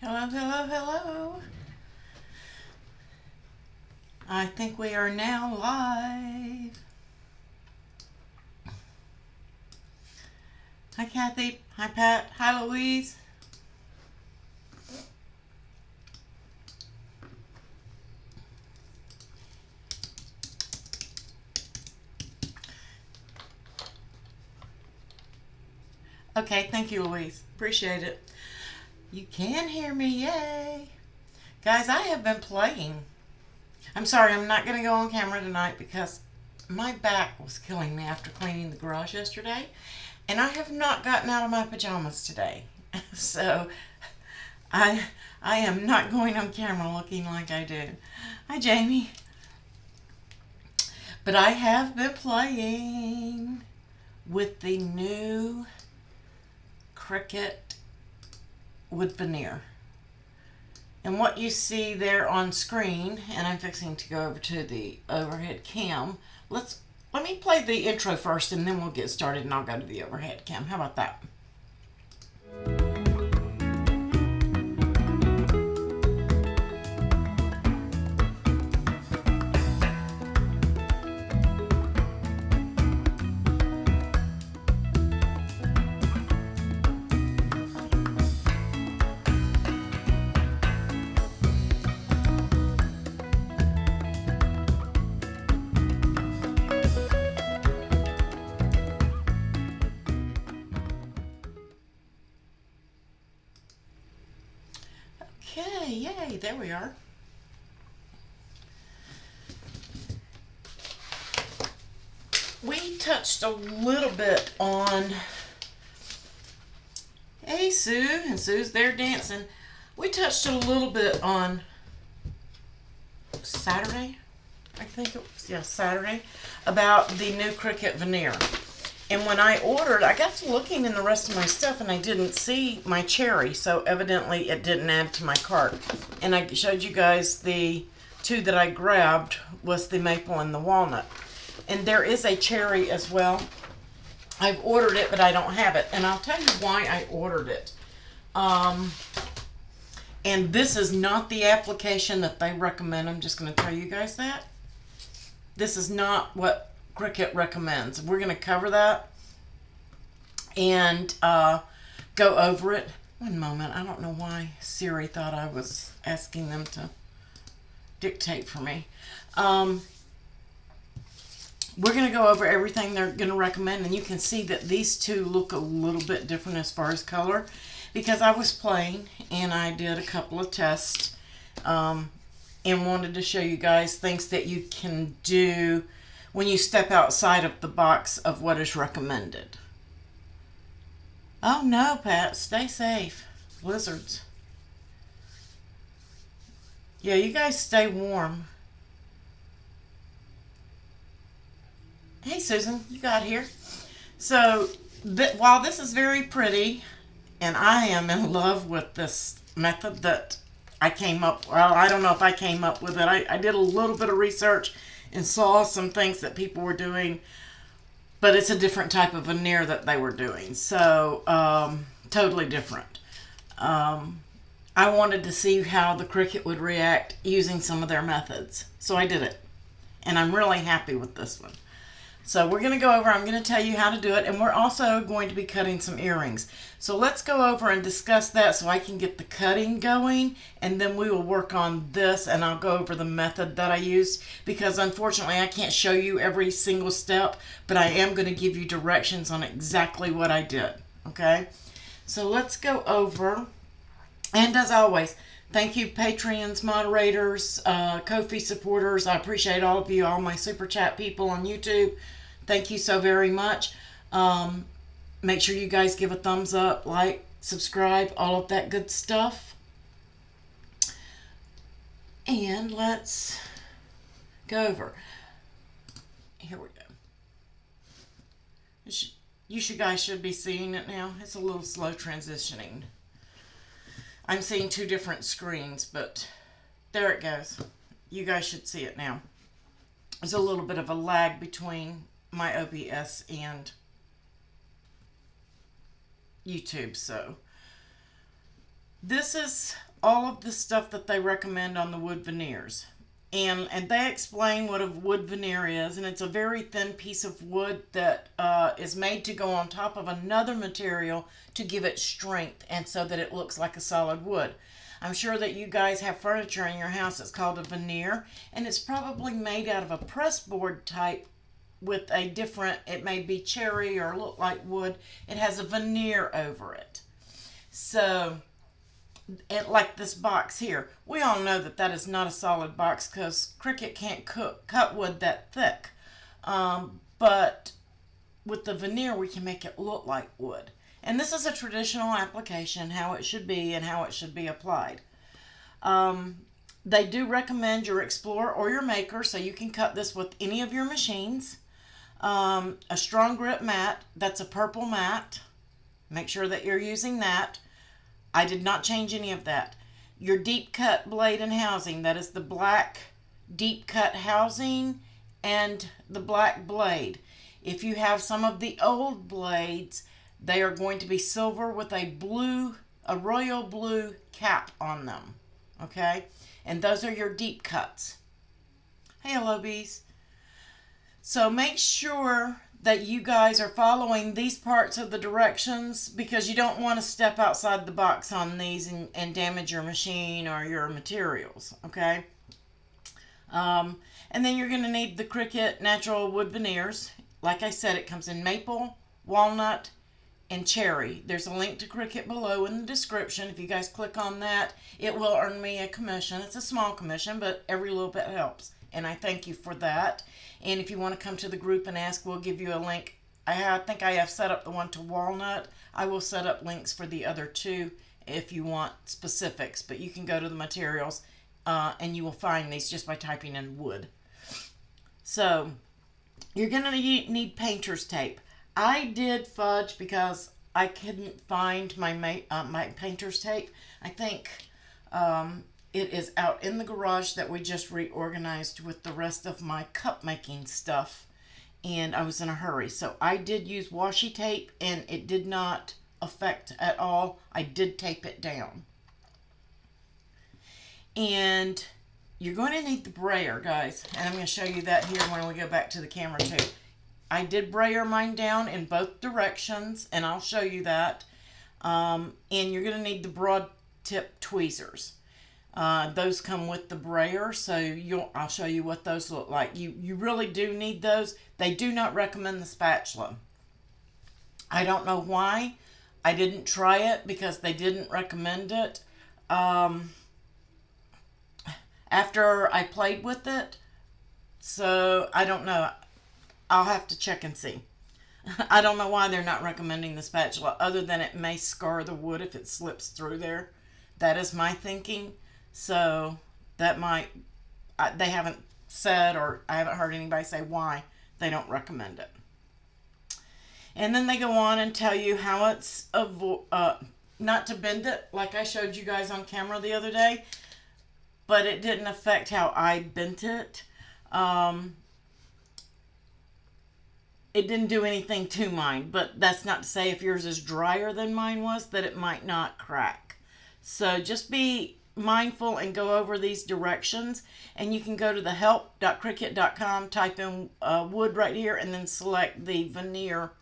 Hello, hello, hello. I think we are now live. Hi, Kathy. Hi, Pat. Hi, Louise. Okay, thank you, Louise. Appreciate it. You can hear me, yay. Guys, I have been playing. I'm sorry, I'm not going to go on camera tonight because my back was killing me after cleaning the garage yesterday. And I have not gotten out of my pajamas today. So, I am not going on camera looking like I do. Hi, Jamie. But I have been playing with the new Cricut with Veneer. And what you see there on screen, and I'm fixing to go over to the overhead cam. Let me play the intro first and then we'll get started and I'll go to the overhead cam. How about that? Okay, yay, there we are. We touched a little bit on, hey Sue, and Sue's there dancing. We touched a little bit on Saturday, I think it was, yeah, Saturday, about the new Cricut Veneer. And when I ordered, I got to looking in the rest of my stuff and I didn't see my cherry, so evidently it didn't add to my cart. And I showed you guys the two that I grabbed was the maple and the walnut. And there is a cherry as well. I've ordered it, but I don't have it. And I'll tell you why I ordered it. And this is not the application that they recommend. I'm just going to tell you guys that. This is not what Cricut recommends. We're going to cover that and go over it. One moment. I don't know why Siri thought I was asking them to dictate for me. We're going to go over everything they're going to recommend, and you can see that these two look a little bit different as far as color because I was playing and I did a couple of tests and wanted to show you guys things that you can do when you step outside of the box of what is recommended. Oh no, Pat, stay safe. Blizzards. Yeah, you guys stay warm. Hey Susan, you got here. So, while this is very pretty, and I am in love with this method that I came up, well, I don't know if I came up with it. I did a little bit of research and saw some things that people were doing, but it's a different type of veneer that they were doing. So, totally different. I wanted to see how the Cricut would react using some of their methods. So I did it. And I'm really happy with this one. So we're going to go over, I'm going to tell you how to do it, and we're also going to be cutting some earrings. So let's go over and discuss that so I can get the cutting going, and then we will work on this, and I'll go over the method that I used, because unfortunately I can't show you every single step, but I am going to give you directions on exactly what I did, okay? So let's go over, and as always, thank you Patreons, moderators, Ko-fi supporters. I appreciate all of you, all my Super Chat people on YouTube. Thank you so very much. Make sure you guys give a thumbs up, like, subscribe, all of that good stuff. And let's go over. Here we go. You guys should be seeing it now. It's a little slow transitioning. I'm seeing two different screens, but there it goes. You guys should see it now. There's a little bit of a lag between my OBS and YouTube, so this is all of the stuff that they recommend on the wood veneers. And they explain what a wood veneer is, and it's a very thin piece of wood that is made to go on top of another material to give it strength and so that it looks like a solid wood. I'm sure that you guys have furniture in your house that's called a veneer, and it's probably made out of a pressboard type with a different, it may be cherry or look like wood. It has a veneer over it. So, like this box here, we all know that that is not a solid box because Cricut can't cut wood that thick. But with the veneer, we can make it look like wood. And this is a traditional application, how it should be and how it should be applied. They do recommend your Explorer or your Maker, so you can cut this with any of your machines. A strong grip mat, that's a purple mat. Make sure that you're using that. I did not change any of that. Your deep cut blade and housing, that is the black deep cut housing and the black blade. If you have some of the old blades, they are going to be silver with a royal blue cap on them. Okay? And those are your deep cuts. Hey, hello bees. So make sure that you guys are following these parts of the directions because you don't want to step outside the box on these and damage your machine or your materials. Okay? And then you're going to need the Cricut natural wood veneers. Like I said, it comes in maple, walnut, and cherry. There's a link to Cricut below in the description. If you guys click on that, it will earn me a commission. It's a small commission, but every little bit helps. And I thank you for that. And if you want to come to the group and ask, we'll give you a link. I think I have set up the one to walnut. I will set up links for the other two if you want specifics. But you can go to the materials and you will find these just by typing in wood. So you're going to need painter's tape. I did fudge because I couldn't find my painter's tape. I think it is out in the garage that we just reorganized with the rest of my cup making stuff, and I was in a hurry. So I did use washi tape, and it did not affect at all. I did tape it down. And you're going to need the brayer, guys, and I'm going to show you that here when we go back to the camera too. I did brayer mine down in both directions, and I'll show you that. And you're going to need the broad tip tweezers. Those come with the brayer, so I'll show you what those look like. You really do need those. They do not recommend the spatula. I don't know why. I didn't try it because they didn't recommend it. After I played with it, so I don't know. I'll have to check and see. I don't know why they're not recommending the spatula, other than it may scar the wood if it slips through there. That is my thinking. So that might, they haven't said, or I haven't heard anybody say why they don't recommend it. And then they go on and tell you how it's not to bend it like I showed you guys on camera the other day, but it didn't affect how I bent it. It didn't do anything to mine, but that's not to say if yours is drier than mine was that it might not crack. So just be mindful and go over these directions, and you can go to the help.cricut.com, type in wood right here, and then select the veneer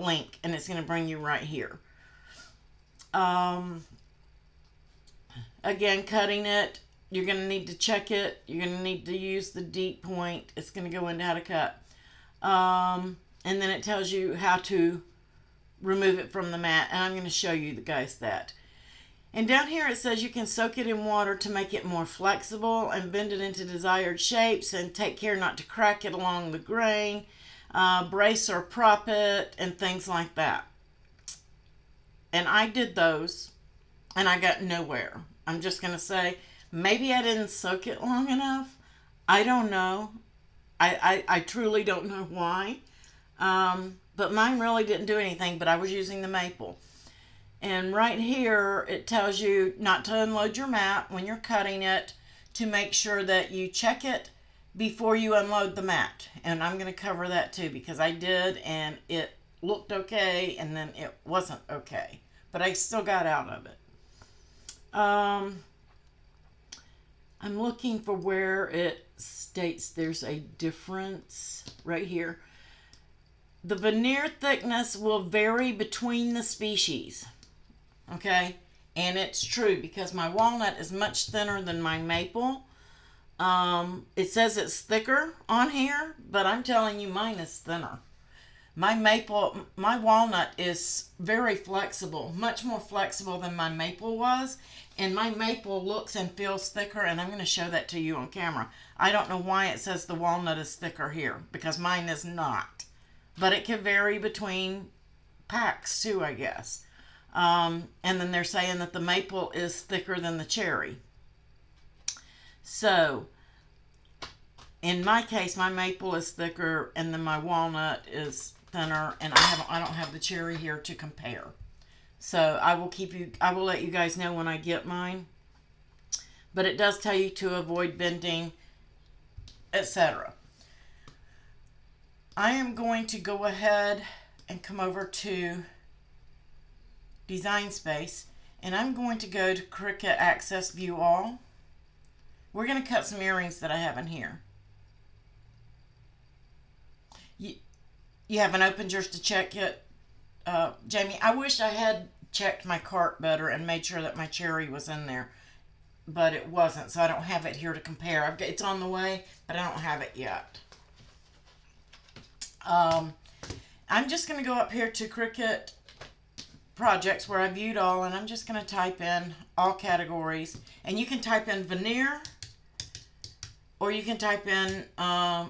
link, and it's going to bring you right here. Again, cutting it, you're going to need to check it. You're going to need to use the deep point. It's going to go into how to cut. And then it tells you how to remove it from the mat, and I'm going to show you guys that. And down here it says you can soak it in water to make it more flexible and bend it into desired shapes, and take care not to crack it along the grain, brace or prop it, and things like that. And I did those, and I got nowhere. I'm just going to say, maybe I didn't soak it long enough. I don't know. I truly don't know why. But mine really didn't do anything, but I was using the maple. And right here, it tells you not to unload your mat when you're cutting it, to make sure that you check it before you unload the mat. And I'm going to cover that too, because I did, and it looked okay, and then it wasn't okay. But I still got out of it. I'm looking for where it states there's a difference right here. The veneer thickness will vary between the species. Okay? And it's true because my walnut is much thinner than my maple. It says it's thicker on here, but I'm telling you mine is thinner. My walnut is very flexible, much more flexible than my maple was. And my maple looks and feels thicker, and I'm going to show that to you on camera. I don't know why it says the walnut is thicker here, because mine is not. But it can vary between packs too, I guess. And then they're saying that the maple is thicker than the cherry. So, in my case, my maple is thicker, and then my walnut is thinner, and I don't have the cherry here to compare. So I will let you guys know when I get mine. But it does tell you to avoid bending, etc. I am going to go ahead and come over to Design Space, and I'm going to go to Cricut Access View All. We're going to cut some earrings that I have in here. You haven't opened yours to check yet, Jamie? I wish I had checked my cart better and made sure that my cherry was in there, but it wasn't, so I don't have it here to compare. It's on the way, but I don't have it yet. I'm just going to go up here to Cricut Projects where I viewed all, and I'm just going to type in all categories, and you can type in veneer, or you can type in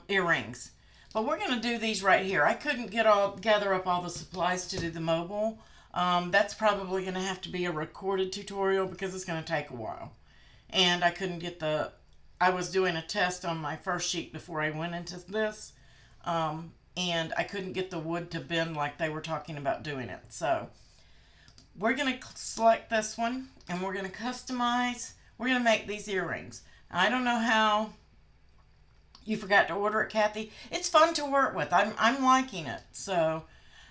earrings. But we're going to do these right here. I couldn't gather up all the supplies to do the mobile. That's probably going to have to be a recorded tutorial because it's going to take a while. And I couldn't get I was doing a test on my first sheet before I went into this. And I couldn't get the wood to bend like they were talking about doing it. So we're going to select this one, and we're going to customize. We're going to make these earrings. I don't know how you forgot to order it, Kathy. It's fun to work with. I'm liking it. So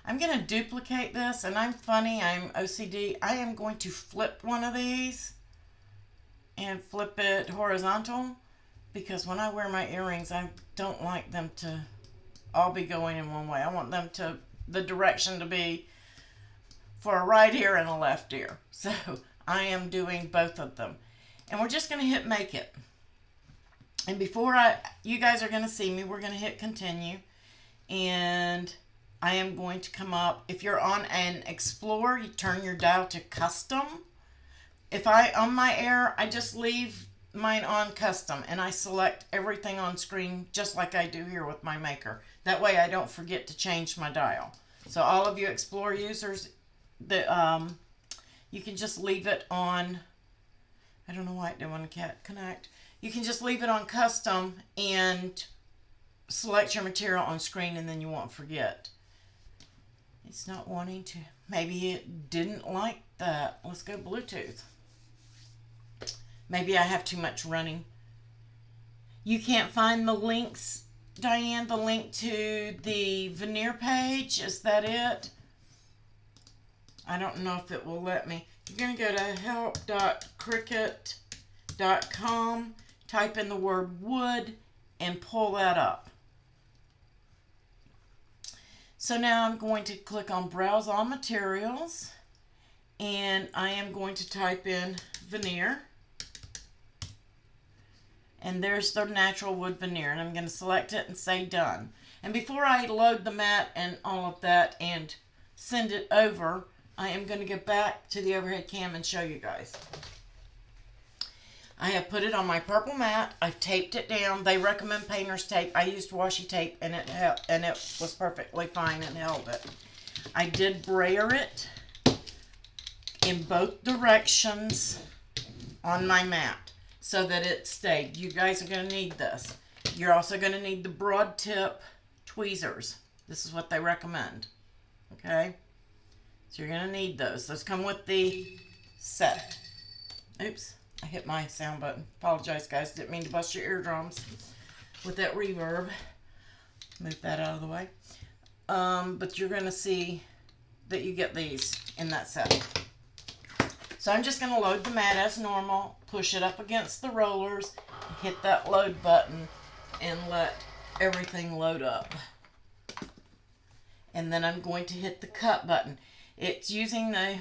I'm going to duplicate this, and I'm funny. I'm OCD. I am going to flip one of these and flip it horizontal, because when I wear my earrings, I don't like them to all be going in one way. I want them to, the direction to be for a right ear and a left ear. So I am doing both of them. And we're just going to hit make it. And before you guys are going to see me, we're going to hit continue. And I am going to come up. If you're on an Explorer, you turn your dial to custom. On my Air, I just leave mine on custom, and I select everything on screen just like I do here with my Maker. That way I don't forget to change my dial. So all of you Explorer users, you can just leave it on. I don't know why it didn't want to connect. You can just leave it on custom and select your material on screen, and then you won't forget. It's not wanting to. Maybe it didn't like that. Let's go Bluetooth. Maybe I have too much running. You can't find the links, Diane, the link to the veneer page. Is that it? I don't know if it will let me. You're going to go to help.cricut.com, type in the word wood, and pull that up. So now I'm going to click on Browse All Materials, and I am going to type in veneer. And there's the natural wood veneer, and I'm going to select it and say done. And before I load the mat and all of that and send it over, I am going to get back to the overhead cam and show you guys. I have put it on my purple mat. I've taped it down. They recommend painter's tape. I used washi tape, and it was perfectly fine and held it. I did brayer it in both directions on my mat so that it stayed. You guys are going to need this. You're also going to need the broad tip tweezers. This is what they recommend. Okay? So you're going to need those. Those come with the set. Oops. I hit my sound button. Apologize, guys. Didn't mean to bust your eardrums with that reverb. Move that out of the way. But you're going to see that you get these in that set. So I'm just going to load the mat as normal, push it up against the rollers, hit that load button, and let everything load up. And then I'm going to hit the cut button. It's using the...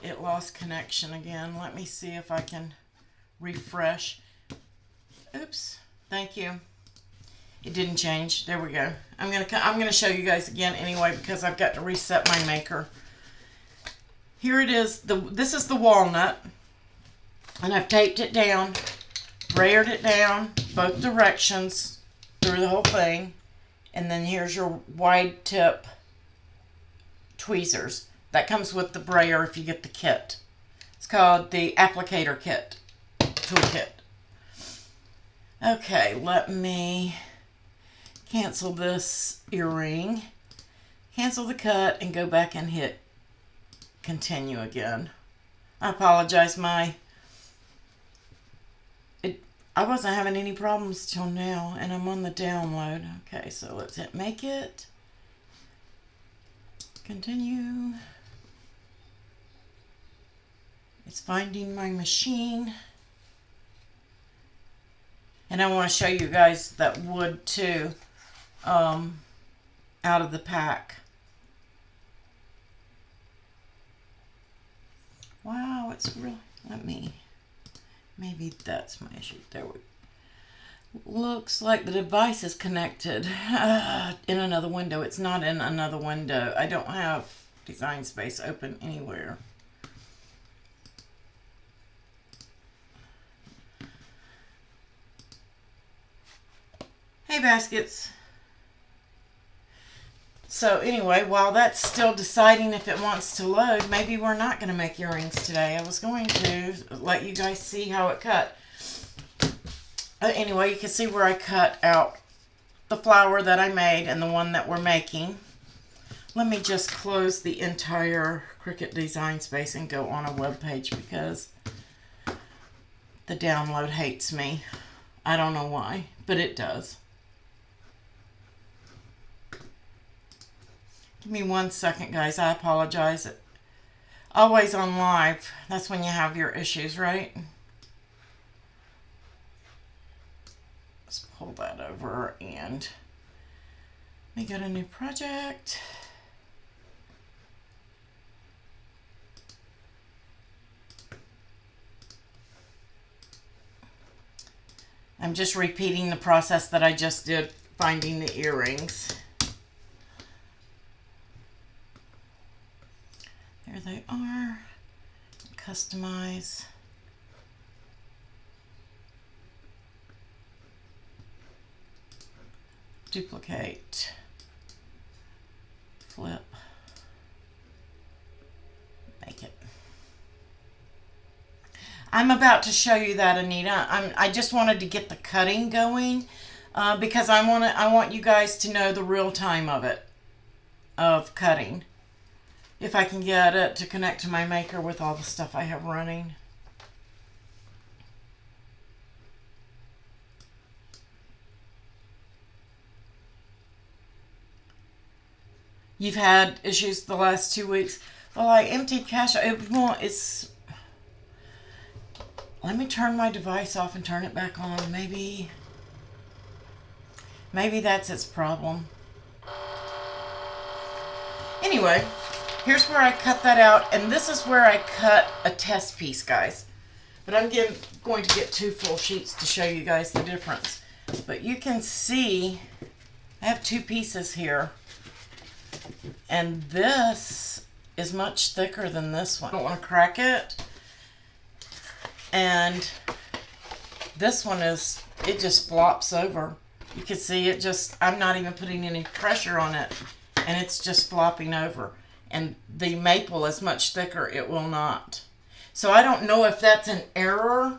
It lost connection again. Let me see if I can refresh. Oops. Thank you. It didn't change. There we go. I'm gonna show you guys again anyway because I've got to reset my maker. Here it is. This is the walnut, and I've taped it down, brayered it down both directions through the whole thing, and then here's your wide tip tweezers. That comes with the brayer if you get the kit. It's called the applicator kit, toolkit. Okay, let me cancel this earring, cancel the cut, and go back and hit continue again. I apologize, I wasn't having any problems till now, and I'm on the download. Okay, so let's hit make it, continue. It's finding my machine. And I want to show you guys that wood too, out of the pack. Wow, it's really, maybe that's my issue. There we go. Looks like the device is connected in another window. It's not in another window. I don't have Design Space open anywhere. Hey, baskets. So anyway, while that's still deciding if it wants to load, maybe we're not going to make earrings today. I was going to let you guys see how it cut. Anyway, you can see where I cut out the flower that I made and the one that we're making. Let me just close the entire Cricut Design Space and go on a web page because the download hates me. I don't know why, but it does. Give me 1 second, guys. I apologize. Always on live. That's when you have your issues, right? Let's pull that over and we got a new project. I'm just repeating the process that I just did finding the earrings. There they are. Customize. Duplicate. Flip. Make it. I'm about to show you that, Anita. I just wanted to get the cutting going because I want you guys to know the real time of it, of cutting. If I can get it to connect to my maker with all the stuff I have running. You've had issues the last 2 weeks. Well, I emptied cache. It's. Let me turn my device off and turn it back on. Maybe that's its problem. Anyway. Here's where I cut that out, and this is where I cut a test piece, guys. But I'm going to get 2 full sheets to show you guys the difference. But you can see I have 2 pieces here, and this is much thicker than this one. I don't want to crack it. And this one it just flops over. You can see it just, I'm not even putting any pressure on it, and it's just flopping over. And the maple is much thicker. It will not. So I don't know if that's an error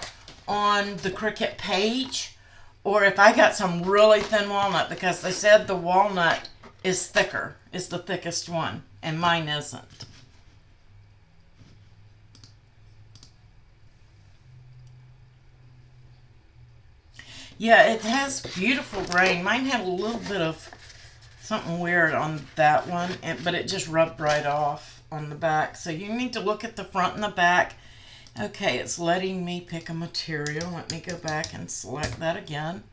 on the Cricut page or if I got some really thin walnut because they said the walnut is thicker, is the thickest one, and mine isn't. Yeah, it has beautiful grain. Mine had a little bit of something weird on that one, but it just rubbed right off on the back. So you need to look at the front and the back. Okay, it's letting me pick a material. Let me go back and select that again.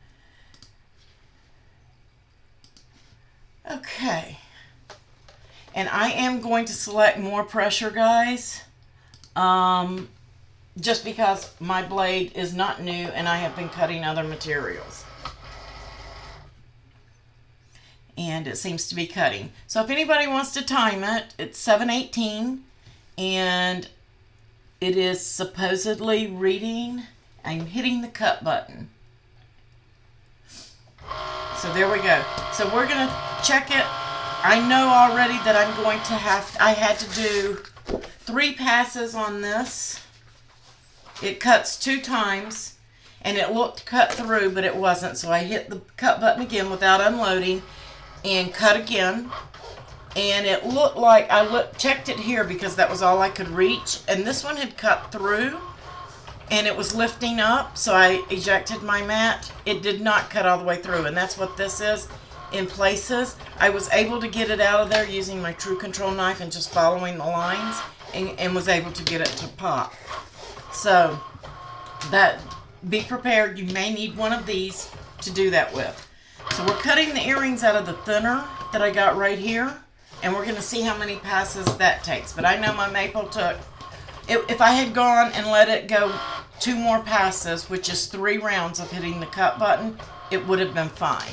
Okay. And I am going to select more pressure, guys. Just because my blade is not new and I have been cutting other materials. And it seems to be cutting. So if anybody wants to time it, it's 7:18 and it is supposedly reading. I'm hitting the cut button. So there we go. So we're going to check it. I know already that I had to do 3 passes on this. It cuts 2 times and it looked cut through, but it wasn't. So I hit the cut button again without unloading and cut again. And it looked like checked it here because that was all I could reach. And this one had cut through and it was lifting up. So I ejected my mat. It did not cut all the way through. And that's what this is. In places, I was able to get it out of there using my True Control knife and just following the lines and was able to get it to pop. So be prepared. You may need one of these to do that with. So we're cutting the earrings out of the thinner that I got right here. And we're going to see how many passes that takes. But I know my maple took, if I had gone and let it go 2 more passes, which is 3 rounds of hitting the cut button, it would have been fine.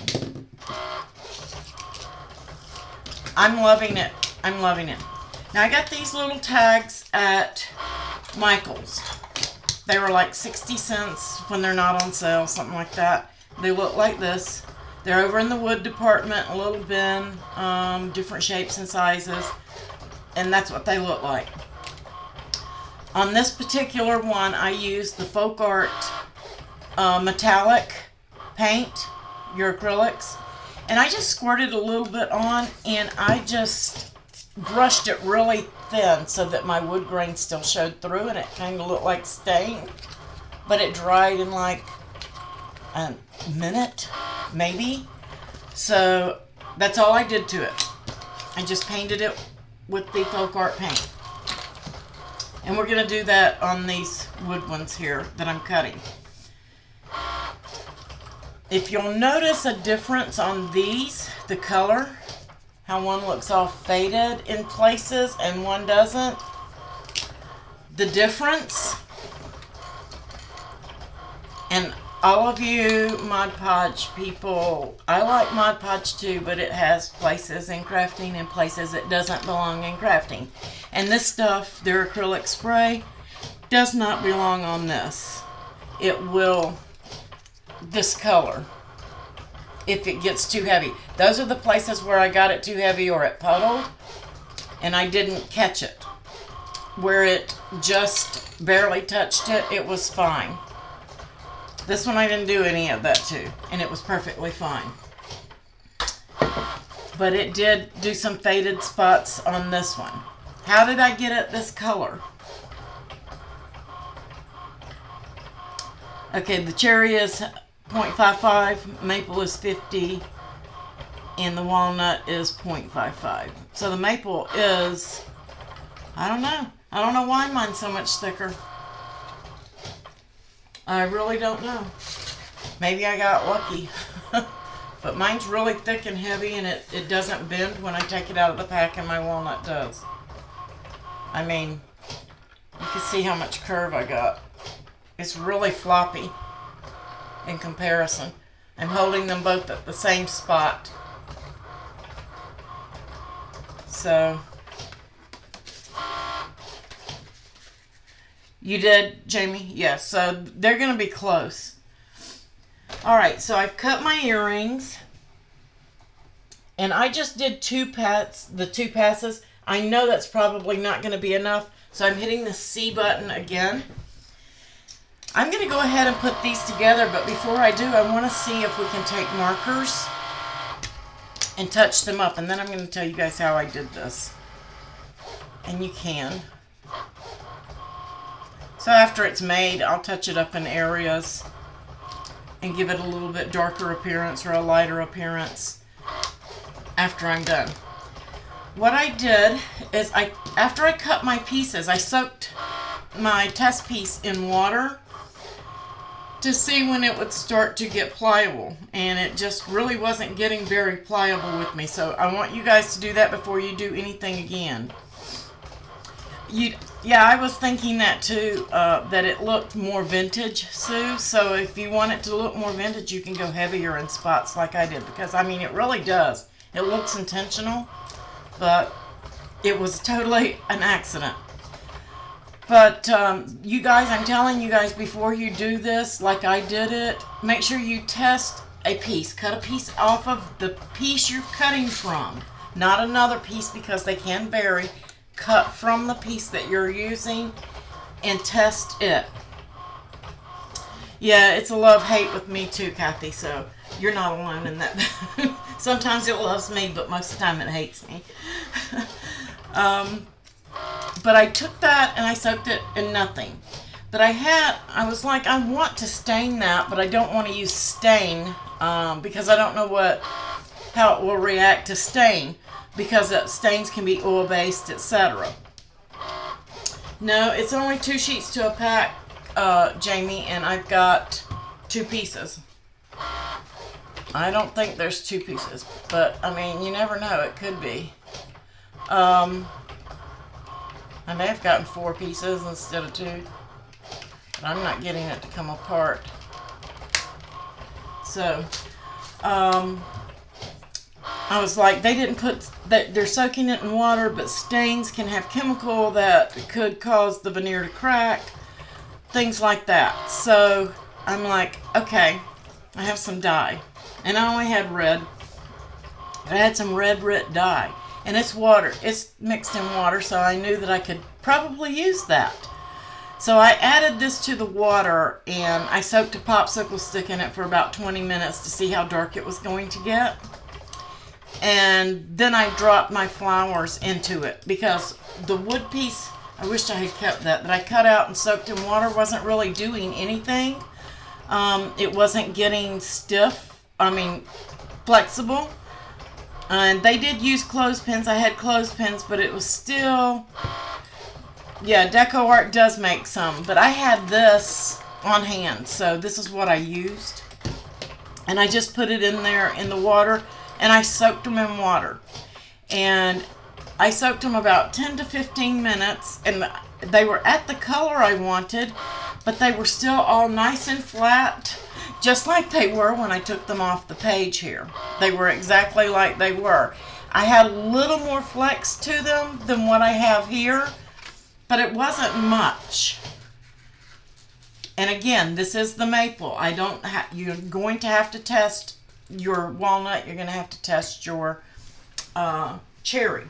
I'm loving it. I'm loving it. Now I got these little tags at Michael's. They were like 60 cents when they're not on sale, something like that. They look like this. They're over in the wood department, a little bin, different shapes and sizes, and that's what they look like. On this particular one, I used the Folk Art metallic paint, your acrylics, and I just squirted a little bit on, and I just brushed it really thin so that my wood grain still showed through, and it kind of looked like stain, but it dried in like a minute, maybe. So that's all I did to it. I just painted it with the Folk Art paint. And we're going to do that on these wood ones here that I'm cutting. If you'll notice a difference on these, the color, how one looks all faded in places and one doesn't, the difference, and all of you Mod Podge people, I like Mod Podge too, but it has places in crafting and places it doesn't belong in crafting. And this stuff, their acrylic spray, does not belong on this. It will discolor if it gets too heavy. Those are the places where I got it too heavy or it puddled and I didn't catch it. Where it just barely touched it, it was fine. This one I didn't do any of that to, and it was perfectly fine. But it did do some faded spots on this one. How did I get it this color? Okay, the cherry is 0.55, maple is 50, and the walnut is 0.55. So the maple is, I don't know. I don't know why mine's so much thicker. I really don't know. Maybe I got lucky. But mine's really thick and heavy, and it doesn't bend when I take it out of the pack, and my walnut does. I mean, you can see how much curve I got. It's really floppy in comparison. I'm holding them both at the same spot. So, you did, Jamie? Yes, so they're going to be close. Alright, so I've cut my earrings. And I just did the two passes. I know that's probably not going to be enough, so I'm hitting the C button again. I'm going to go ahead and put these together, but before I do, I want to see if we can take markers and touch them up, and then I'm going to tell you guys how I did this. And you can. So after it's made, I'll touch it up in areas and give it a little bit darker appearance or a lighter appearance. after I'm done. What I did is after I cut my pieces, I soaked my test piece in water to see when it would start to get pliable, and it just really wasn't getting very pliable with me. So I want you guys to do that before you do anything again. Yeah, I was thinking that too, that it looked more vintage, Sue. So if you want it to look more vintage, you can go heavier in spots like I did, because I mean it really does. It looks intentional, but it was totally an accident. But you guys, I'm telling you guys, before you do this, like I did it, make sure you test a piece. Cut a piece off of the piece you're cutting from, not another piece, because they can vary. Cut from the piece that you're using and test it. Yeah, it's a love-hate with me too, Kathy, so you're not alone in that. Sometimes it loves me, but most of the time it hates me. But I took that and I soaked it in nothing. But I was like, I want to stain that, but I don't want to use stain because I don't know how it will react to stain, because stains can be oil-based, etc. No, it's only 2 sheets to a pack, Jamie, and I've got 2 pieces. I don't think there's 2 pieces, but I mean, you never know, it could be. I may have gotten 4 pieces instead of 2, but I'm not getting it to come apart. So, I was like, they didn't put that, they're soaking it in water, but stains can have chemical that could cause the veneer to crack, things like that. So I'm like, okay, I have some dye, and I only had red. I had some red dye, and it's water. It's mixed in water, so I knew that I could probably use that. So I added this to the water, and I soaked a popsicle stick in it for about 20 minutes to see how dark it was going to get. And then I dropped my flowers into it, because the wood piece, I wished I had kept that I cut out and soaked in water, wasn't really doing anything. It wasn't getting stiff, flexible. And they did use clothespins. I had clothespins, but it was still, yeah, Deco Art does make some, but I had this on hand, so this is what I used. And I just put it in there in the water, and I soaked them in water. And I soaked them about 10 to 15 minutes, and they were at the color I wanted, but they were still all nice and flat, just like they were when I took them off the page here. They were exactly like they were. I had a little more flex to them than what I have here, but it wasn't much. And again, this is the maple. You're going to have to test your walnut. You're going to have to test your cherry.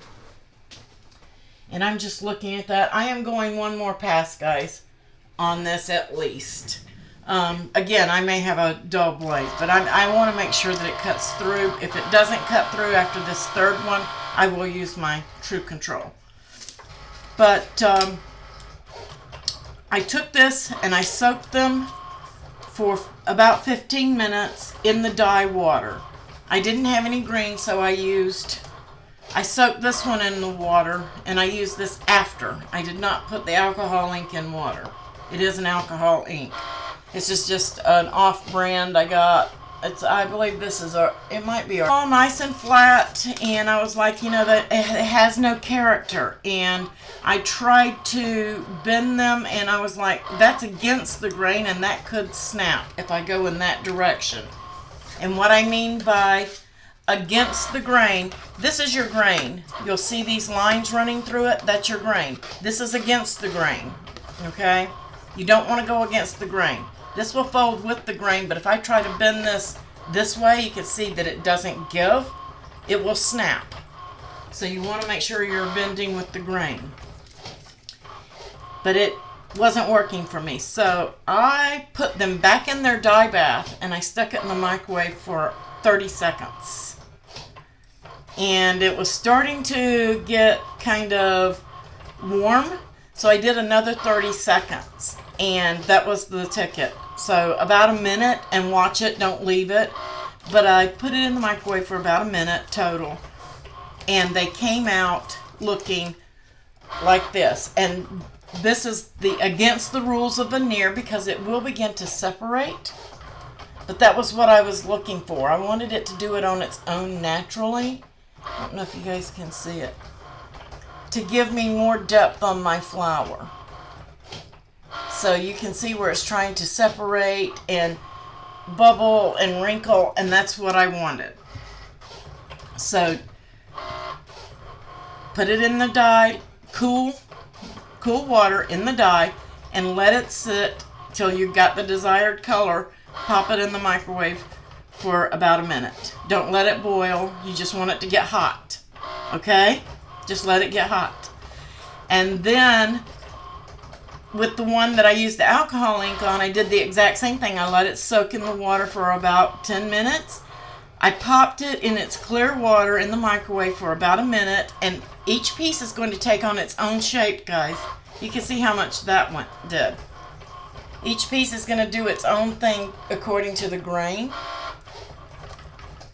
And I'm just looking at that. I am going one more pass, guys, on this at least. Again, I may have a dull blade, but I want to make sure that it cuts through. If it doesn't cut through after this third one, I will use my True Control. But I took this and I soaked them for about 15 minutes in the dye water. I didn't have any green, so I soaked this one in the water, and I used this after. I did not put the alcohol ink in water. It is an alcohol ink. This is just an off-brand I got. I believe this is it might be all nice and flat, and I was like, that it has no character. And I tried to bend them, and I was like, that's against the grain, and that could snap if I go in that direction. And what I mean by against the grain, this is your grain. You'll see these lines running through it. That's your grain. This is against the grain, okay? You don't want to go against the grain. This will fold with the grain, but if I try to bend this way, you can see that it doesn't give. It will snap. So you want to make sure you're bending with the grain. But it wasn't working for me. So I put them back in their dye bath, and I stuck it in the microwave for 30 seconds. And it was starting to get kind of warm, so I did another 30 seconds. And that was the ticket. So about a minute, and watch it, don't leave it. But I put it in the microwave for about a minute total. and they came out looking like this. And this is against the rules of veneer because it will begin to separate. But that was what I was looking for. I wanted it to do it on its own naturally. I don't know if you guys can see it. To give me more depth on my flower. So you can see where it's trying to separate and bubble and wrinkle, and that's what I wanted. So put it in the dye, cool water in the dye, and let it sit till you've got the desired color. Pop it in the microwave for about a minute. Don't let it boil. You just want it to get hot. Okay? Just let it get hot. And then with the one that I used the alcohol ink on, I did the exact same thing. I let it soak in the water for about 10 minutes. I popped it in its clear water in the microwave for about a minute, and each piece is going to take on its own shape, guys. You can see how much that one did. Each piece is going to do its own thing according to the grain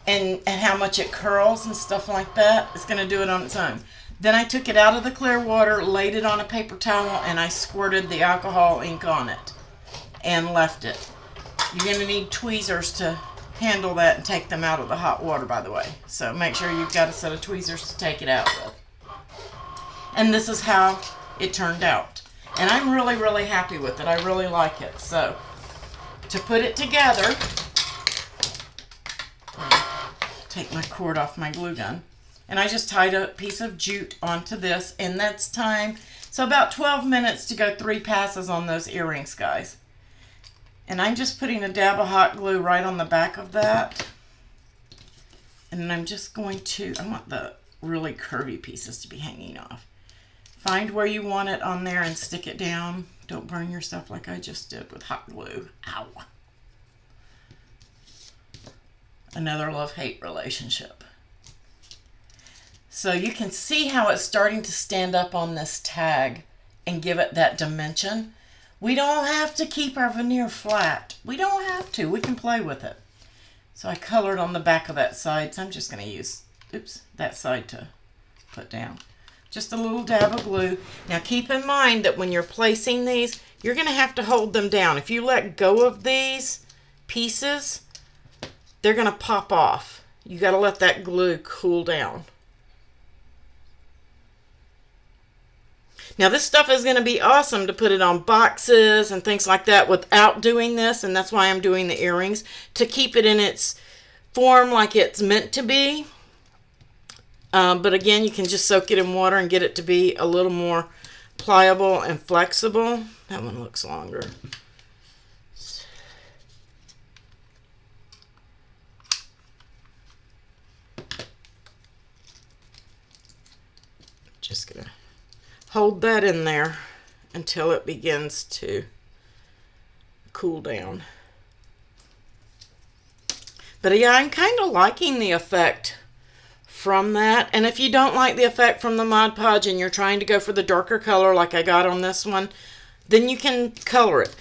and how much it curls and stuff like that. It's going to do it on its own. Then I took it out of the clear water, laid it on a paper towel, and I squirted the alcohol ink on it and left it. You're going to need tweezers to handle that and take them out of the hot water, by the way. So make sure you've got a set of tweezers to take it out with. And this is how it turned out. And I'm really, really happy with it. I really like it. So to put it together, take my cord off my glue gun. And I just tied a piece of jute onto this, and that's time. So about 12 minutes to go 3 passes on those earrings, guys. And I'm just putting a dab of hot glue right on the back of that. And I'm just going to, I want the really curvy pieces to be hanging off. Find where you want it on there and stick it down. Don't burn yourself like I just did with hot glue. Ow. Another love-hate relationship. So you can see how it's starting to stand up on this tag and give it that dimension. We don't have to keep our veneer flat. We don't have to. We can play with it. So I colored on the back of that side. So I'm just going to use, that side to put down. Just a little dab of glue. Now keep in mind that when you're placing these, you're going to have to hold them down. If you let go of these pieces, they're going to pop off. You got to let that glue cool down. Now this stuff is going to be awesome to put it on boxes and things like that without doing this, and that's why I'm doing the earrings, to keep it in its form like it's meant to be. But again, you can just soak it in water and get it to be a little more pliable and flexible. That one looks longer. Just going to hold that in there until it begins to cool down. But yeah, I'm kind of liking the effect from that. And if you don't like the effect from the Mod Podge and you're trying to go for the darker color like I got on this one, then you can color it.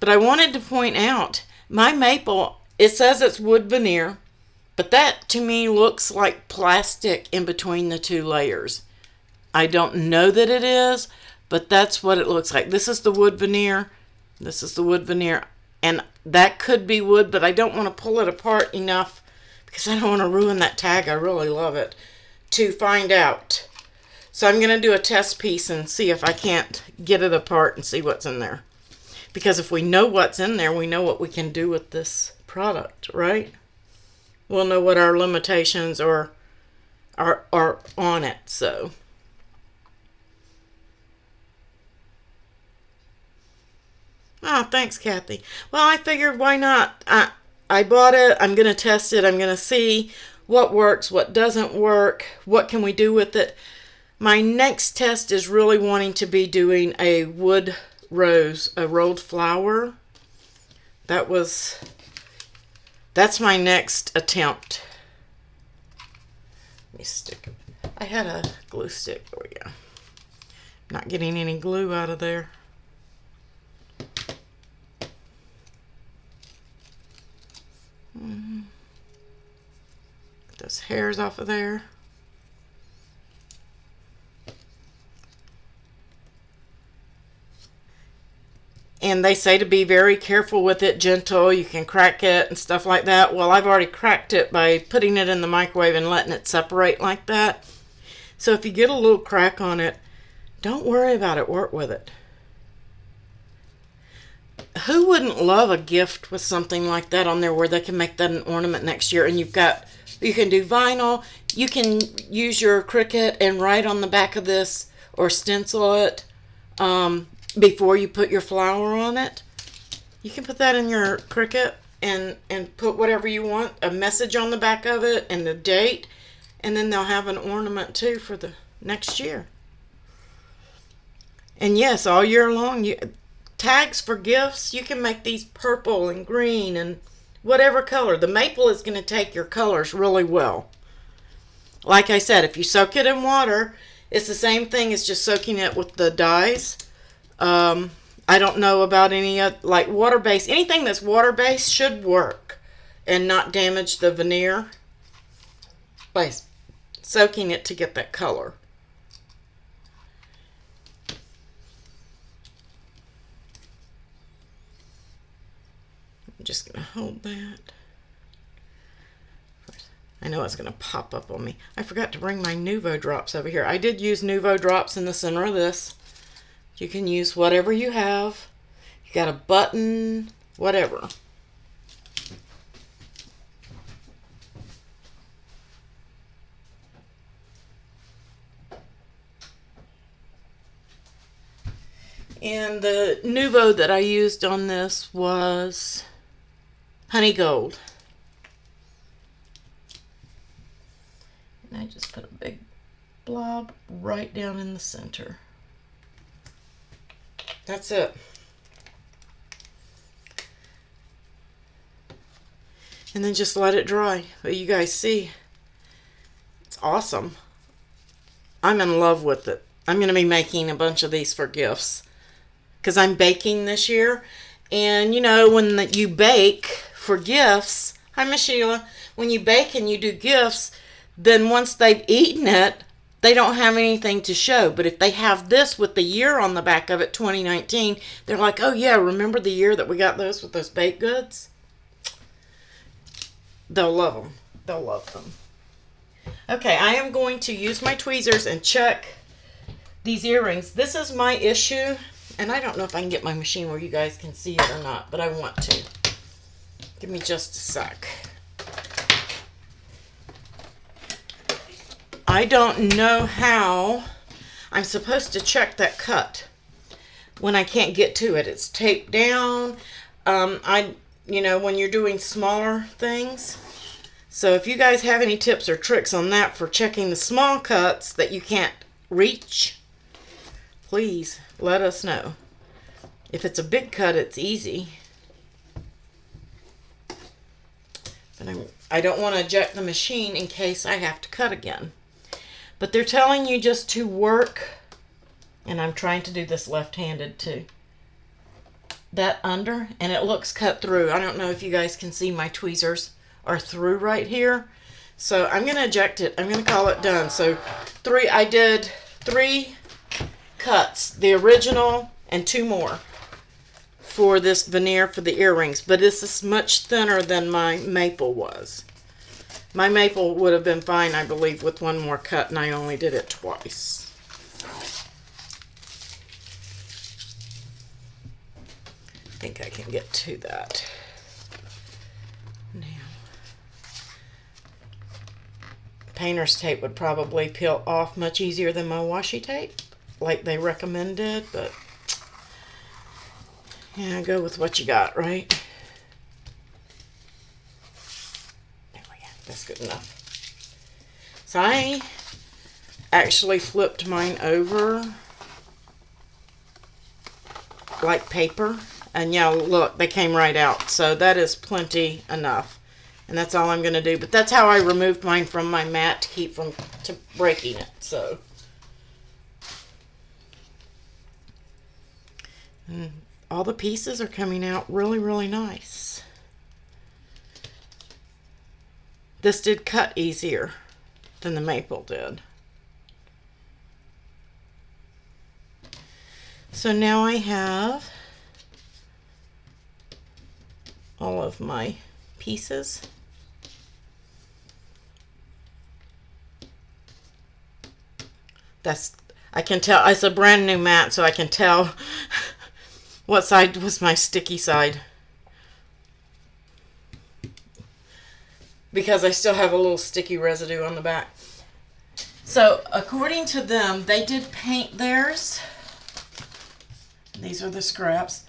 But I wanted to point out, my maple, it says it's wood veneer, but that to me looks like plastic in between the 2 layers. I don't know that it is, but that's what it looks like. This is the wood veneer. This is the wood veneer. And that could be wood, but I don't want to pull it apart enough because I don't want to ruin that tag. I really love it, to find out. So I'm going to do a test piece and see if I can't get it apart and see what's in there. Because if we know what's in there, we know what we can do with this product, right? We'll know what our limitations are on it. So oh, thanks, Kathy. Well, I figured why not? I bought it. I'm going to test it. I'm going to see what works, what doesn't work, what can we do with it. My next test is really wanting to be doing a wood rose, a rolled flower. That's my next attempt. Let me stick it. I had a glue stick. There we go. Not getting any glue out of there. Get those hairs off of there. And they say to be very careful with it, gentle. You can crack it and stuff like that. Well, I've already cracked it by putting it in the microwave and letting it separate like that. So if you get a little crack on it, don't worry about it. Work with it. Who wouldn't love a gift with something like that on there where they can make that an ornament next year? And you can do vinyl. You can use your Cricut and write on the back of this or stencil it before you put your flower on it. You can put that in your Cricut and put whatever you want, a message on the back of it and the date, and then they'll have an ornament too for the next year. And yes, all year long, tags for gifts, you can make these purple and green and whatever color. The maple is going to take your colors really well. Like I said, if you soak it in water, it's the same thing as just soaking it with the dyes. I don't know about any like water-based. Anything that's water-based should work and not damage the veneer by soaking it to get that color. I'm just going to hold that. I know it's going to pop up on me. I forgot to bring my Nuvo drops over here. I did use Nuvo drops in the center of this. You can use whatever you have. You got a button, whatever. And the Nuvo that I used on this was Honey Gold. And I just put a big blob right down in the center. That's it. And then just let it dry. But you guys see, it's awesome. I'm in love with it. I'm going to be making a bunch of these for gifts because I'm baking this year. And you know, when you bake for gifts, hi Miss Sheila, when you bake and you do gifts, then once they've eaten it, they don't have anything to show. But if they have this with the year on the back of it, 2019, they're like, oh yeah, remember the year that we got those with those baked goods? They'll love them. They'll love them. Okay, I am going to use my tweezers and check these earrings. This is my issue, and I don't know if I can get my machine where you guys can see it or not, but I want to. Give me just a sec. I don't know how I'm supposed to check that cut when I can't get to it. It's taped down. You know, when you're doing smaller things. So if you guys have any tips or tricks on that for checking the small cuts that you can't reach, please let us know. If it's a big cut, it's easy. But I don't want to eject the machine in case I have to cut again. But they're telling you just to work, and I'm trying to do this left-handed too, that under, and it looks cut through. I don't know if you guys can see my tweezers are through right here. So I'm going to eject it. I'm going to call it done. So I did 3 cuts, the original and 2 more for this veneer for the earrings. But this is much thinner than my maple was. My maple would have been fine, I believe, with 1 more cut, and I only did it twice. I think I can get to that now. Painter's tape would probably peel off much easier than my washi tape, like they recommended, but yeah, go with what you got, right? That's good enough. So I actually flipped mine over like paper. And yeah, look, they came right out. So that is plenty enough. And that's all I'm going to do. But that's how I removed mine from my mat to keep from breaking it. So. And all the pieces are coming out really, really nice. This did cut easier than the maple did. So now I have all of my pieces. I can tell, it's a brand new mat, so I can tell what side was my sticky side. Because I still have a little sticky residue on the back. So, according to them, they did paint theirs. These are the scraps.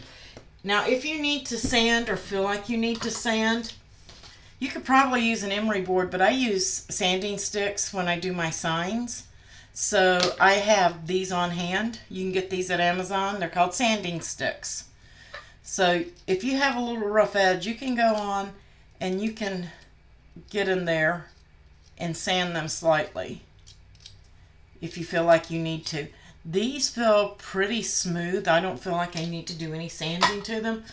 Now, if you need to sand or feel like you need to sand, you could probably use an emery board, but I use sanding sticks when I do my signs. So I have these on hand. You can get these at Amazon. They're called sanding sticks. So if you have a little rough edge, you can go on and you can get in there and sand them slightly if you feel like you need to. These feel pretty smooth. I don't feel like I need to do any sanding to them.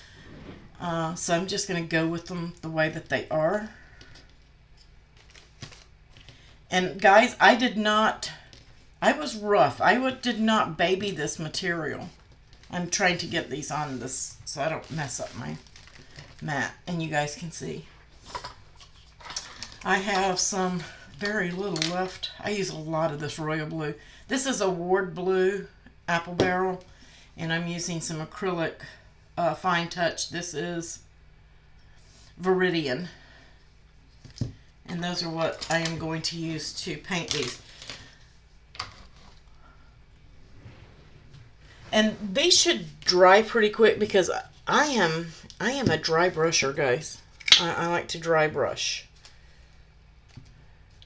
So I'm just going to go with them the way that they are. And guys, I was rough. Did not baby this material. I'm trying to get these on this so I don't mess up my mat. And you guys can see. I have some very little left. I use a lot of this royal blue. This is a Ward Blue apple barrel. And I'm using some acrylic fine touch. This is Viridian. And those are what I am going to use to paint these. And they should dry pretty quick because I am a dry brusher, guys. I like to dry brush.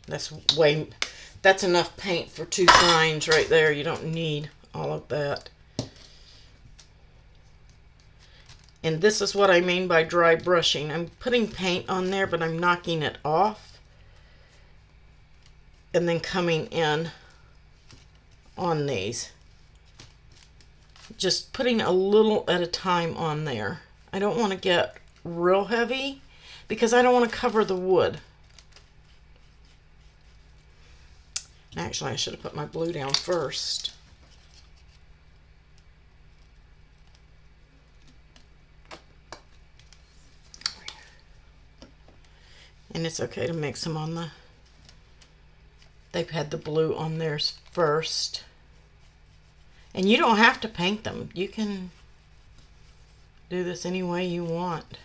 That's enough paint for 2 signs right there. You don't need all of that. And this is what I mean by dry brushing. I'm putting paint on there, but I'm knocking it off and then coming in on these. Just putting a little at a time on there. I don't want to get real heavy because I don't want to cover the wood. Actually, I should have put my blue down first. And it's okay to mix them on the... They've had the blue on theirs first. And you don't have to paint them. You can do this any way you want.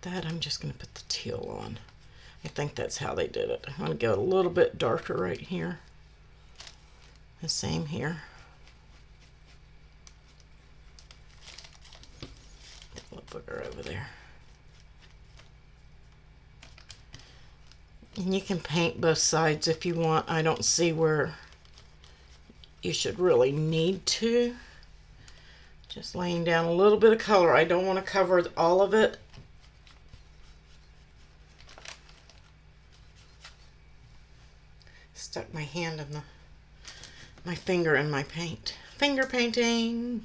That I'm just going to put the teal on. I think that's how they did it. I'm going to go a little bit darker right here. The same here. A little booger over there. And you can paint both sides if you want. I don't see where you should really need to. Just laying down a little bit of color. I don't want to cover all of it. Stuck my hand in my finger in my paint. Finger painting.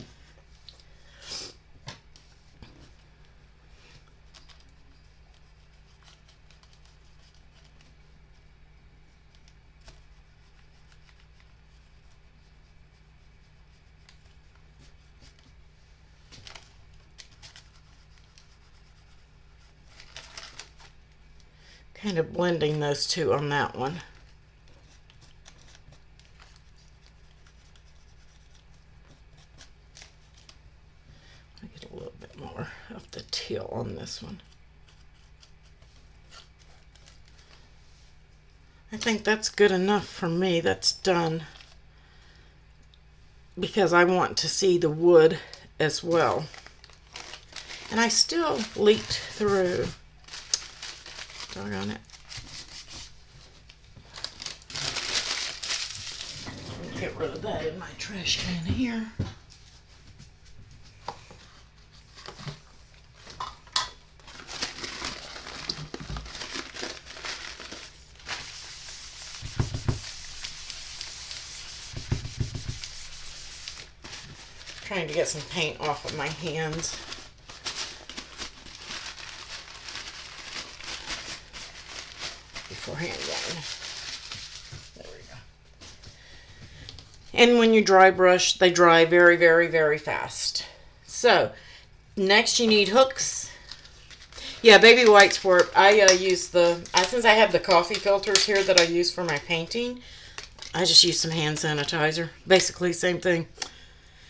Kind of blending those two on that one. I get a little bit more of the teal on this one. I think that's good enough for me. That's done. Because I want to see the wood as well. And I still leaked through. Doggone it. Get rid of that in my trash can here. Trying to get some paint off of my hands. Beforehand going. There we go. And when you dry brush, they dry very, very, very fast. So, next you need hooks. Yeah, baby wipes for it. I use since I have the coffee filters here that I use for my painting, I just use some hand sanitizer. Basically, same thing.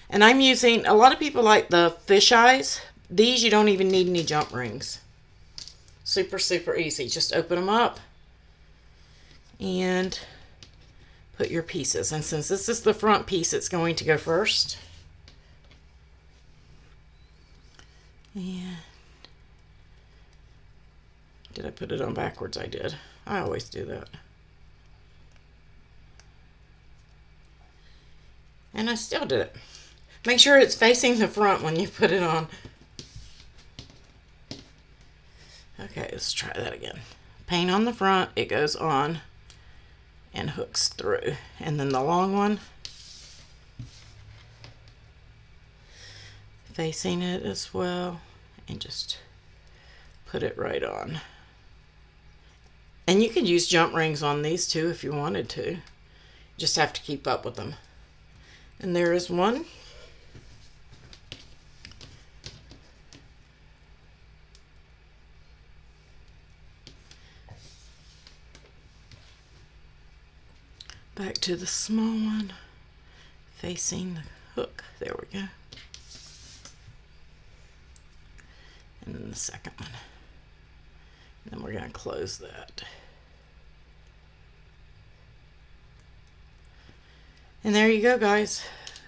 And I'm using, a lot of people like the fish eyes. These, you don't even need any jump rings. Super, super easy. Just open them up and put your pieces. And since this is the front piece, it's going to go first. And did I put it on backwards? I did. I always do that. And I still did it. Make sure it's facing the front when you put it on. Okay, let's try that again. Paint on the front, it goes on and hooks through. And then the long one, facing it as well, and just put it right on. And you could use jump rings on these too if you wanted to. Just have to keep up with them. And there is one. Back to the small one, facing the hook. There we go. And then the second one. And then we're going to close that. And there you go, guys.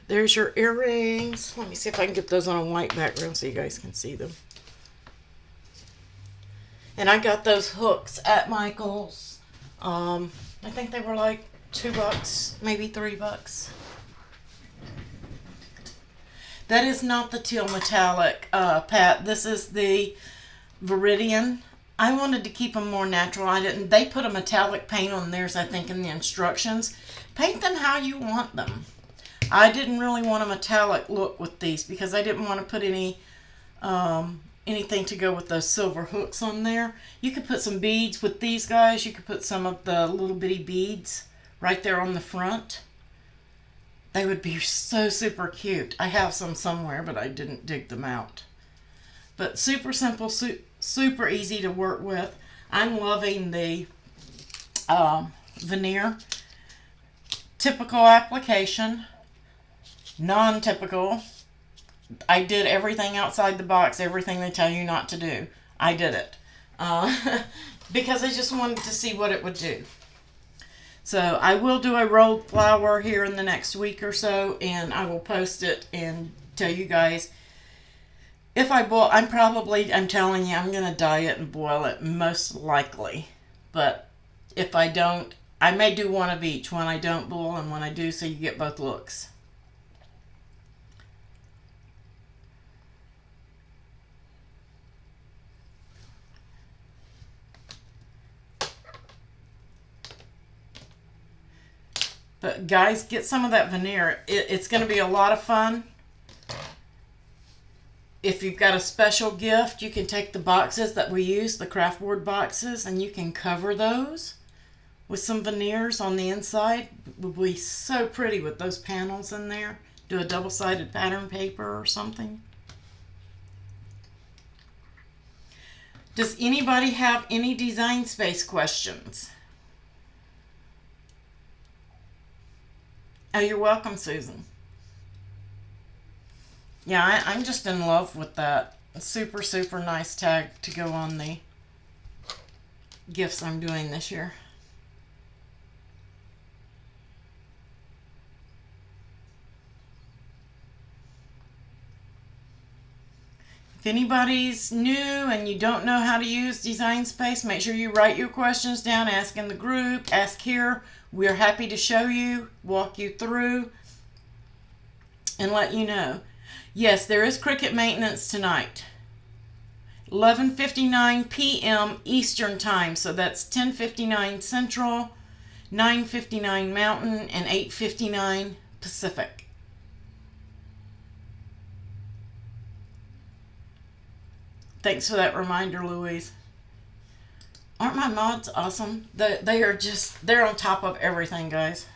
There's your earrings. Let me see if I can get those on a white background so you guys can see them. And I got those hooks at Michael's. I think they were like $2, maybe $3. That is not the teal metallic, Pat. This is the Viridian. I wanted to keep them more natural. I didn't. They put a metallic paint on theirs, I think, in the instructions. Paint them how you want them. I didn't really want a metallic look with these because I didn't want to put any anything to go with those silver hooks on there. You could put some beads with these guys. You could put some of the little bitty beads right there on the front. They would be so super cute. I have some somewhere, but I didn't dig them out. But super simple, super easy to work with. I'm loving the Veneer. Typical application. Non-typical. I did everything outside the box, everything they tell you not to do. I did it. Because I just wanted to see what it would do. So I will do a rolled flower here in the next week or so, and I will post it and tell you guys. If I boil, I'm telling you, I'm going to dye it and boil it, most likely. But if I don't, I may do one of each, when I don't boil and when I do, so you get both looks. But guys, get some of that veneer. It's going to be a lot of fun. If you've got a special gift, you can take the boxes that we use, the craft board boxes, and you can cover those with some veneers on the inside. It would be so pretty with those panels in there. Do a double-sided pattern paper or something. Does anybody have any design space questions? Oh, you're welcome, Susan. Yeah, I'm just in love with that. Super, super nice tag to go on the gifts I'm doing this year. If anybody's new and you don't know how to use Design Space, make sure you write your questions down, ask in the group, ask here. We're happy to show you, walk you through, and let you know. Yes, there is Cricut maintenance tonight. 11:59 p.m. Eastern Time, so that's 10:59 Central, 9:59 Mountain, and 8:59 Pacific. Thanks for that reminder, Louise. Aren't my mods awesome? They're on top of everything, guys.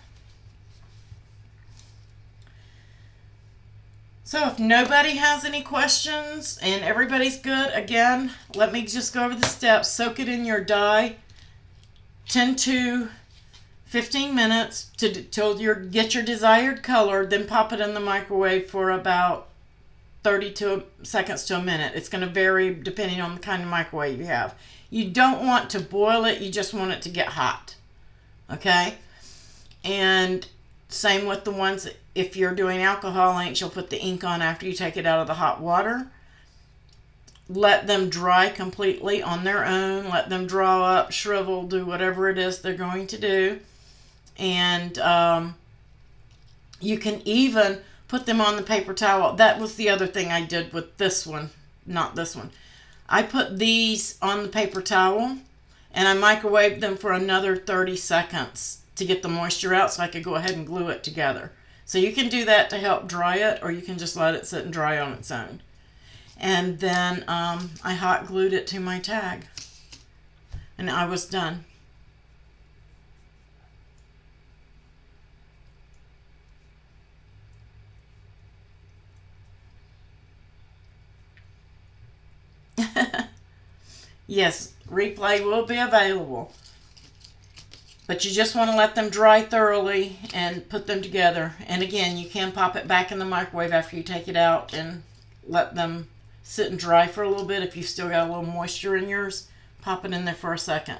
So if nobody has any questions and everybody's good, again, let me just go over the steps. Soak it in your dye 10 to 15 minutes till you get your desired color. Then pop it in the microwave for about 30 seconds to a minute. It's going to vary depending on the kind of microwave you have. You don't want to boil it. You just want it to get hot. Okay? And same with the ones, if you're doing alcohol inks, you'll put the ink on after you take it out of the hot water. Let them dry completely on their own. Let them draw up, shrivel, do whatever it is they're going to do. And you can even put them on the paper towel. That was the other thing I did with this one, not this one. I put these on the paper towel and I microwaved them for another 30 seconds to get the moisture out so I could go ahead and glue it together. So you can do that to help dry it, or you can just let it sit and dry on its own. And then I hot glued it to my tag and I was done. Yes, replay will be available. But you just want to let them dry thoroughly and put them together. And again, you can pop it back in the microwave after you take it out and let them sit and dry for a little bit. If you've still got a little moisture in yours, pop it in there for a second.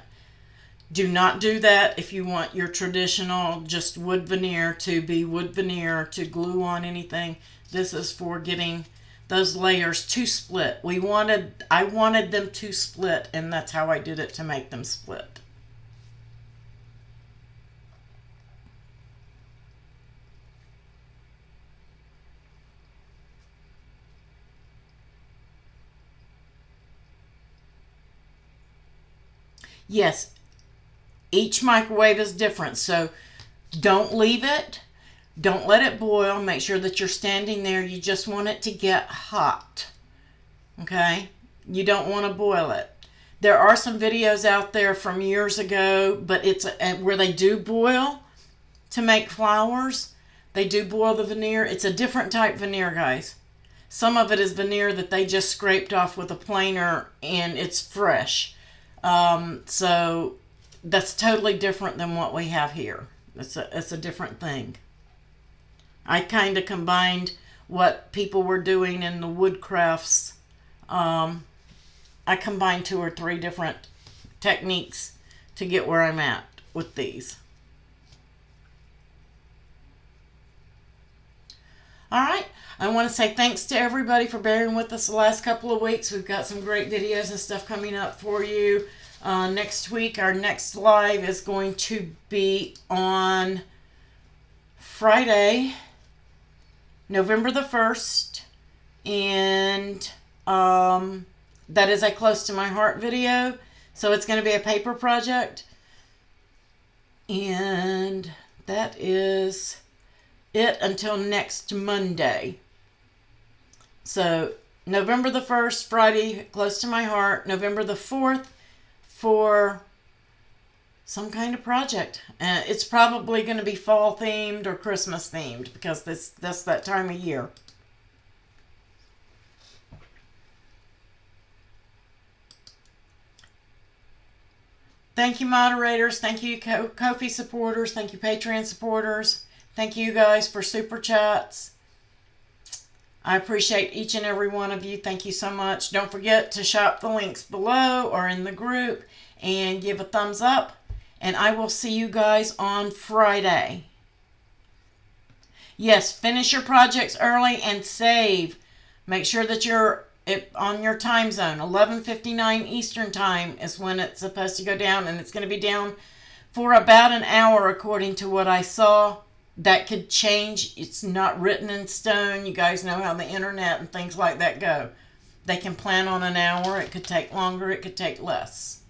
Do not do that if you want your traditional just wood veneer to be wood veneer to glue on anything. This is for getting those layers to split. I wanted them to split, and that's how I did it to make them split. Yes, each microwave is different, so don't leave it. Don't let it boil. Make sure that you're standing there. You just want it to get hot. Okay? You don't want to boil it. There are some videos out there from years ago, but it's where they do boil to make flowers. They do boil the veneer. It's a different type veneer, guys. Some of it is veneer that they just scraped off with a planer and it's fresh. So that's totally different than what we have here. It's a different thing. I kind of combined what people were doing in the wood crafts. I combined 2 or 3 different techniques to get where I'm at with these. All right. I want to say thanks to everybody for bearing with us the last couple of weeks. We've got some great videos and stuff coming up for you. Next week, our next live is going to be on Friday, November the 1st. And that is a close to my heart video. So it's going to be a paper project. And that is it until next Monday. So November the 1st, Friday, close to my heart. November the 4th for some kind of project. It's probably going to be fall themed or Christmas themed because that's that time of year. Thank you, moderators. Thank you, Ko-fi supporters. Thank you, Patreon supporters. Thank you guys for super chats. I appreciate each and every one of you. Thank you so much. Don't forget to shop the links below or in the group and give a thumbs up. And I will see you guys on Friday. Yes, finish your projects early and save. Make sure that you're on your time zone. 11:59 Eastern time is when it's supposed to go down. And it's going to be down for about an hour according to what I saw. That could change. It's not written in stone. You guys know how the internet and things like that go. They can plan on an hour. It could take longer. It could take less.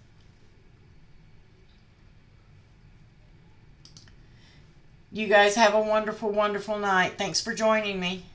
You guys have a wonderful, wonderful night. Thanks for joining me.